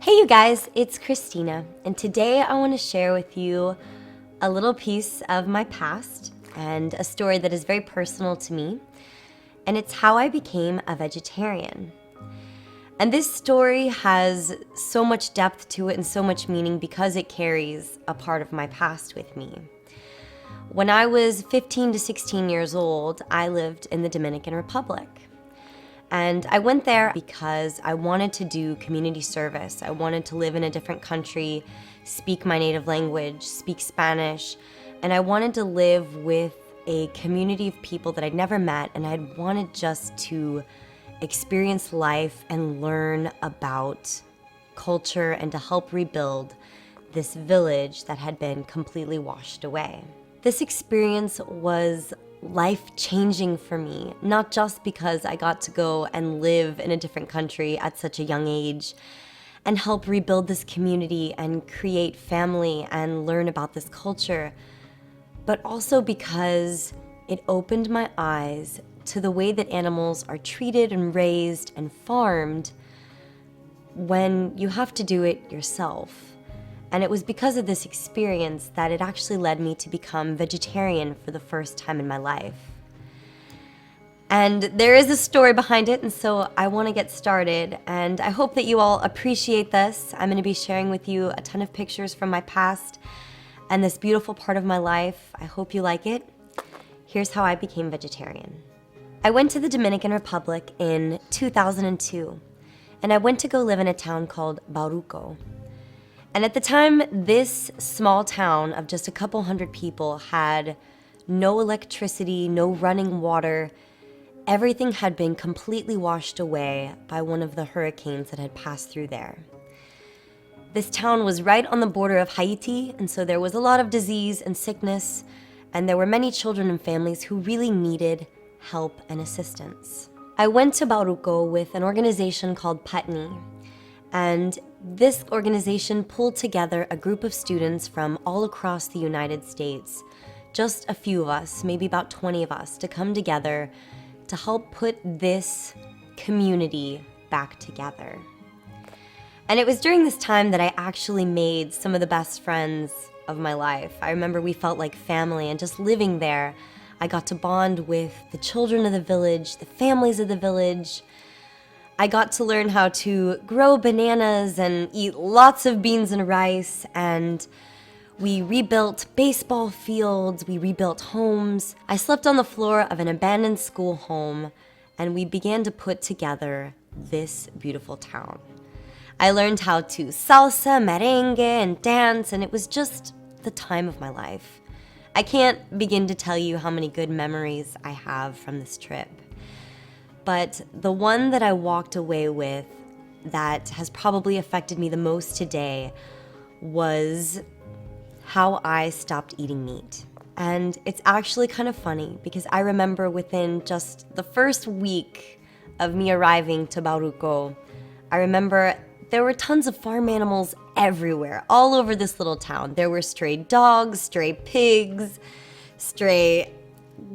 Hey you guys, it's Kristina, and today I want to share with you a little piece of my past and a story that is very personal to me, and it's how I became a vegetarian. And this story has so much depth to it and so much meaning because it carries a part of my past with me. When I was 15 to 16 years old, I lived in the Dominican Republic. And I went there because I wanted to do community service. I wanted to live in a different country, speak my native language, speak Spanish, and I wanted to live with a community of people that I'd never met, and I'd wanted just to experience life and learn about culture and to help rebuild this village that had been completely washed away. This experience was life-changing for me, not just because I got to go and live in a different country at such a young age and help rebuild this community and create family and learn about this culture, but also because it opened my eyes to the way that animals are treated and raised and farmed when you have to do it yourself. And it was because of this experience that it actually led me to become vegetarian for the first time in my life. And there is a story behind it, and so I want to get started, and I hope that you all appreciate this. I'm going to be sharing with you a ton of pictures from my past and this beautiful part of my life. I hope you like it. Here's how I became vegetarian. I went to the Dominican Republic in 2002, and I went to go live in a town called Bauruco. And at the time, this small town of just a couple hundred people had no electricity, no running water. Everything had been completely washed away by one of the hurricanes that had passed through there. This town was right on the border of Haiti, and so there was a lot of disease and sickness, and there were many children and families who really needed help and assistance. I went to Bauruco with an organization called Patni, and this organization pulled together a group of students from all across the United States, just a few of us, maybe about 20 of us, to come together to help put this community back together. And it was during this time that I actually made some of the best friends of my life. I remember we felt like family, and just living there, I got to bond with the children of the village, the families of the village. I got to learn how to grow bananas and eat lots of beans and rice, and we rebuilt baseball fields, we rebuilt homes. I slept on the floor of an abandoned school home, and we began to put together this beautiful town. I learned how to salsa, merengue, and dance, and it was just the time of my life. I can't begin to tell you how many good memories I have from this trip. But the one that I walked away with that has probably affected me the most today was how I stopped eating meat. And it's actually kind of funny because I remember within just the first week of me arriving to Bauruco, I remember there were tons of farm animals everywhere, all over this little town. There were stray dogs, stray pigs, stray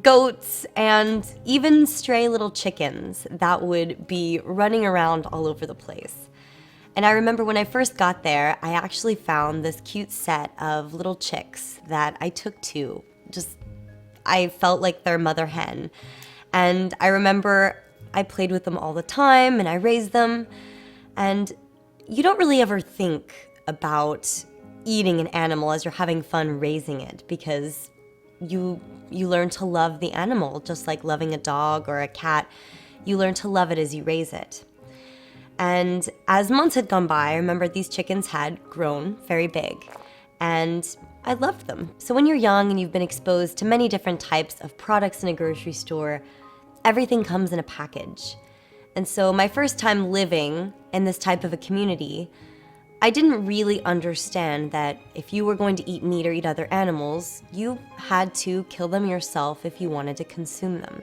goats, and even stray little chickens that would be running around all over the place. And I remember when I first got there, I actually found this cute set of little chicks that I took to. I felt like their mother hen. And I remember I played with them all the time and I raised them. And you don't really ever think about eating an animal as you're having fun raising it, because you learn to love the animal just like loving a dog or a cat. You learn to love it as you raise it. And as months had gone by, I remember these chickens had grown very big, and I loved them. So when you're young and you've been exposed to many different types of products in a grocery store, everything comes in a package. And so my first time living in this type of a community, I didn't really understand that if you were going to eat meat or eat other animals, you had to kill them yourself if you wanted to consume them.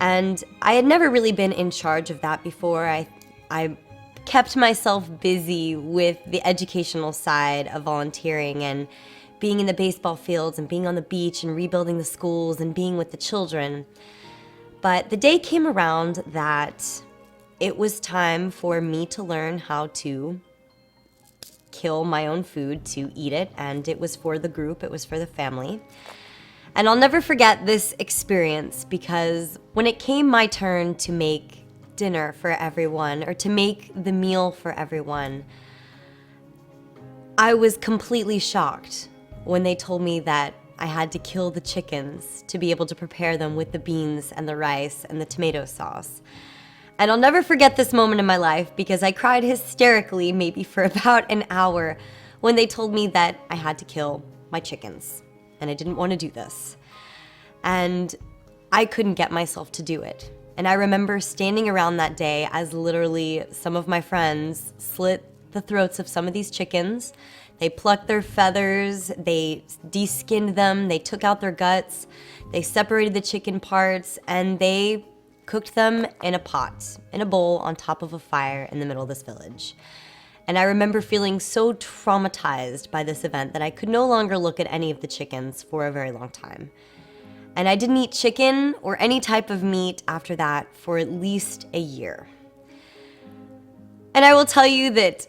And I had never really been in charge of that before. I kept myself busy with the educational side of volunteering and being in the baseball fields and being on the beach and rebuilding the schools and being with the children. But the day came around that it was time for me to learn how to kill my own food, to eat it, and it was for the group, it was for the family. And I'll never forget this experience, because when it came my turn to make dinner for everyone, or to make the meal for everyone, I was completely shocked when they told me that I had to kill the chickens to be able to prepare them with the beans and the rice and the tomato sauce. And I'll never forget this moment in my life, because I cried hysterically maybe for about an hour when they told me that I had to kill my chickens, and I didn't want to do this. And I couldn't get myself to do it. And I remember standing around that day as literally some of my friends slit the throats of some of these chickens. They plucked their feathers, they de-skinned them, they took out their guts, they separated the chicken parts, and they cooked them in a pot, in a bowl on top of a fire in the middle of this village. And I remember feeling so traumatized by this event that I could no longer look at any of the chickens for a very long time. And I didn't eat chicken or any type of meat after that for at least a year. And I will tell you that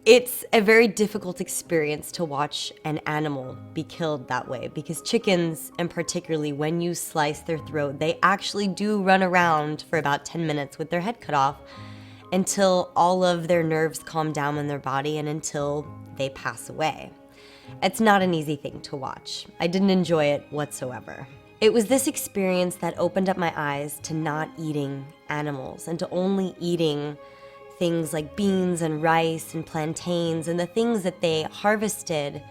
it's a very difficult experience to watch an animal be killed that way, because chickens, and particularly when you slice their throat, they actually do run around for about 10 minutes with their head cut off until all of their nerves calm down in their body and until they pass away. It's not an easy thing to watch. I didn't enjoy it whatsoever. It was this experience that opened up my eyes to not eating animals and to only eating things like beans and rice and plantains and the things that they harvested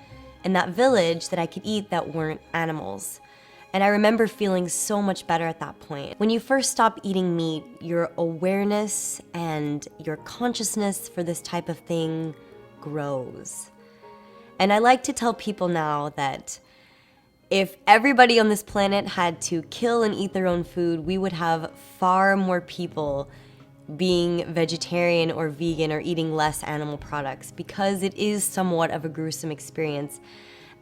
in that village that I could eat that weren't animals. And I remember feeling so much better at that point. When you first stop eating meat, your awareness and your consciousness for this type of thing grows. And I like to tell people now that if everybody on this planet had to kill and eat their own food, we would have far more people being vegetarian or vegan or eating less animal products, because it is somewhat of a gruesome experience.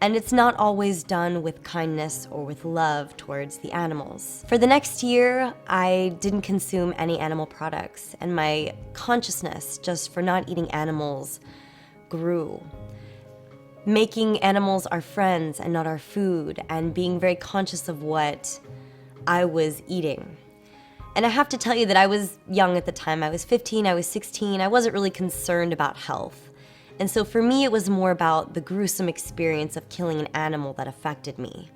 And it's not always done with kindness or with love towards the animals. For the next year, I didn't consume any animal products, and my consciousness just for not eating animals grew. Making animals our friends and not our food, and being very conscious of what I was eating. And I have to tell you that I was young at the time. I was 15, I was 16. I wasn't really concerned about health. And so for me, it was more about the gruesome experience of killing an animal that affected me.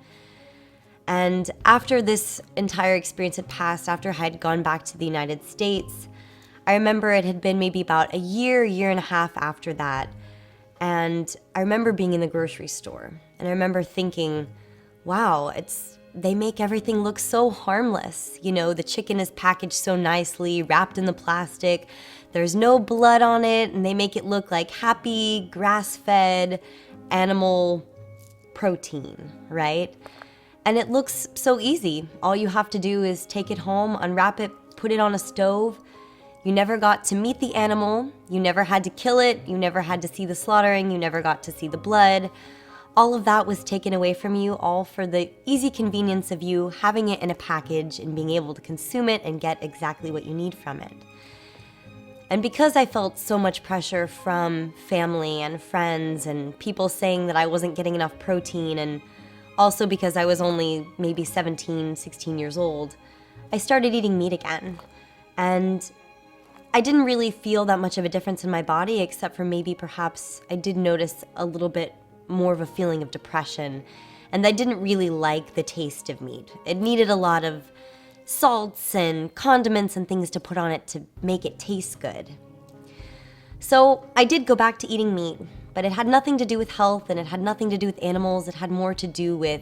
And after this entire experience had passed, after I had gone back to the United States, I remember it had been maybe about a year and a half after that. And I remember being in the grocery store, and I remember thinking, wow, they make everything look so harmless. You know, the chicken is packaged so nicely, wrapped in the plastic. There's no blood on it, and they make it look like happy, grass-fed animal protein, right? And it looks so easy. All you have to do is take it home, unwrap it, put it on a stove. You never got to meet the animal. You never had to kill it. You never had to see the slaughtering. You never got to see the blood. All of that was taken away from you, all for the easy convenience of you having it in a package and being able to consume it and get exactly what you need from it. And because I felt so much pressure from family and friends and people saying that I wasn't getting enough protein, and also because I was only maybe 17, 16 years old, I started eating meat again. And I didn't really feel that much of a difference in my body, except for maybe perhaps I did notice a little bit more of a feeling of depression, and I didn't really like the taste of meat. It needed a lot of salts and condiments and things to put on it to make it taste good. So I did go back to eating meat, but it had nothing to do with health, and it had nothing to do with animals. It had more to do with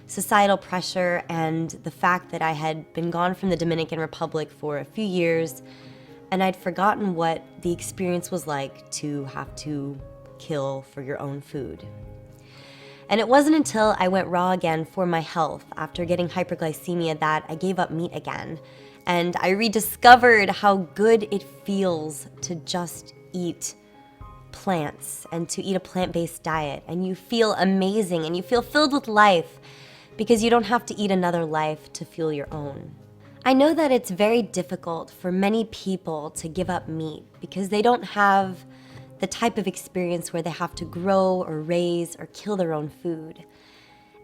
societal pressure and the fact that I had been gone from the Dominican Republic for a few years, and I'd forgotten what the experience was like to have to kill for your own food. And it wasn't until I went raw again for my health after getting hyperglycemia that I gave up meat again. And I rediscovered how good it feels to just eat plants and to eat a plant-based diet. And you feel amazing and you feel filled with life because you don't have to eat another life to fuel your own. I know that it's very difficult for many people to give up meat because they don't have the type of experience where they have to grow or raise or kill their own food.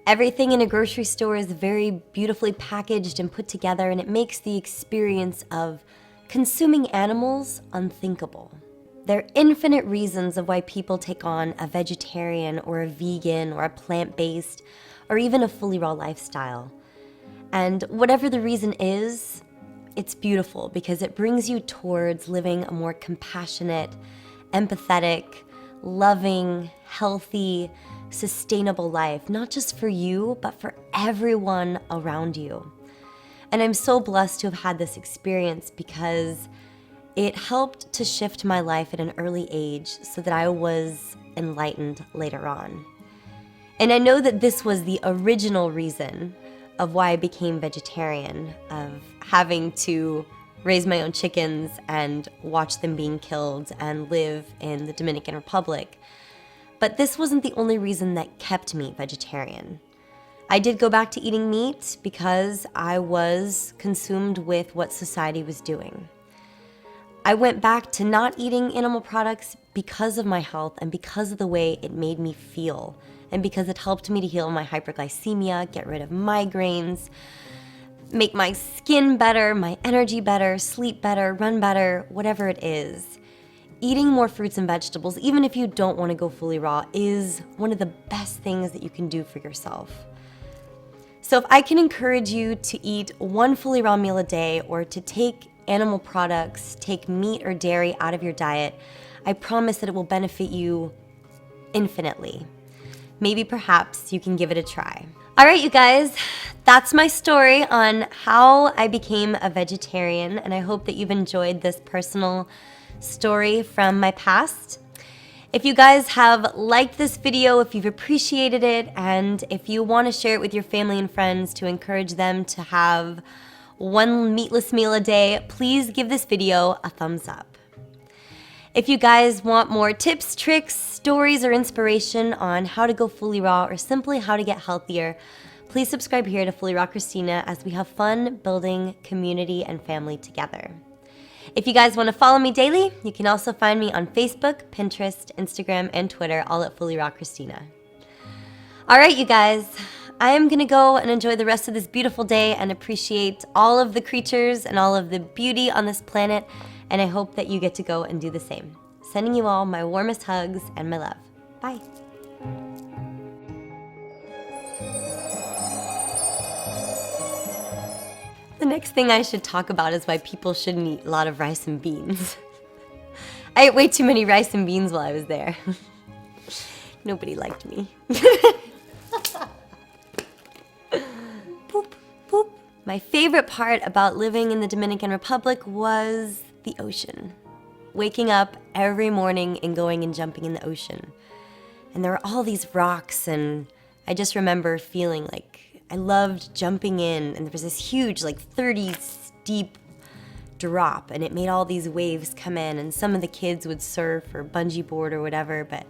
Everything in a grocery store is very beautifully packaged and put together, and it makes the experience of consuming animals unthinkable. There are infinite reasons of why people take on a vegetarian or a vegan or a plant-based or even a fully raw lifestyle. And whatever the reason is, it's beautiful because it brings you towards living a more compassionate, empathetic, loving, healthy, sustainable life, not just for you, but for everyone around you. And I'm so blessed to have had this experience because it helped to shift my life at an early age so that I was enlightened later on. And I know that this was the original reason of why I became vegetarian, of having to raise my own chickens and watch them being killed and live in the Dominican Republic. But this wasn't the only reason that kept me vegetarian. I did go back to eating meat because I was consumed with what society was doing. I went back to not eating animal products because of my health and because of the way it made me feel, and because it helped me to heal my hyperglycemia, get rid of migraines, make my skin better, my energy better, sleep better, run better, whatever it is. Eating more fruits and vegetables, even if you don't want to go fully raw, is one of the best things that you can do for yourself. So if I can encourage you to eat one fully raw meal a day or to take animal products, take meat or dairy out of your diet, I promise that it will benefit you infinitely. Maybe perhaps you can give it a try. All right, you guys, that's my story on how I became a vegetarian, and I hope that you've enjoyed this personal story from my past. If you guys have liked this video, if you've appreciated it, and if you want to share it with your family and friends to encourage them to have one meatless meal a day, please give this video a thumbs up. If you guys want more tips, tricks, stories, or inspiration on how to go fully raw or simply how to get healthier, please subscribe here to Fully Raw Kristina as we have fun building community and family together. If you guys want to follow me daily, you can also find me on Facebook, Pinterest, Instagram, and Twitter, all at Fully Raw Kristina. All right, you guys, I am going to go and enjoy the rest of this beautiful day and appreciate all of the creatures and all of the beauty on this planet, and I hope that you get to go and do the same. Sending you all my warmest hugs and my love. Bye. The next thing I should talk about is why people shouldn't eat a lot of rice and beans. I ate way too many rice and beans while I was there. Nobody liked me. Poop, poop. My favorite part about living in the Dominican Republic was the ocean. Waking up every morning and going and jumping in the ocean. And there were all these rocks, and I just remember feeling like I loved jumping in, and there was this huge, like 30 steep drop, and it made all these waves come in, and some of the kids would surf or bungee board or whatever, but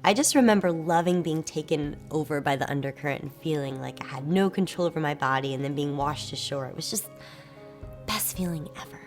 I just remember loving being taken over by the undercurrent and feeling like I had no control over my body and then being washed ashore. It was just the best feeling ever.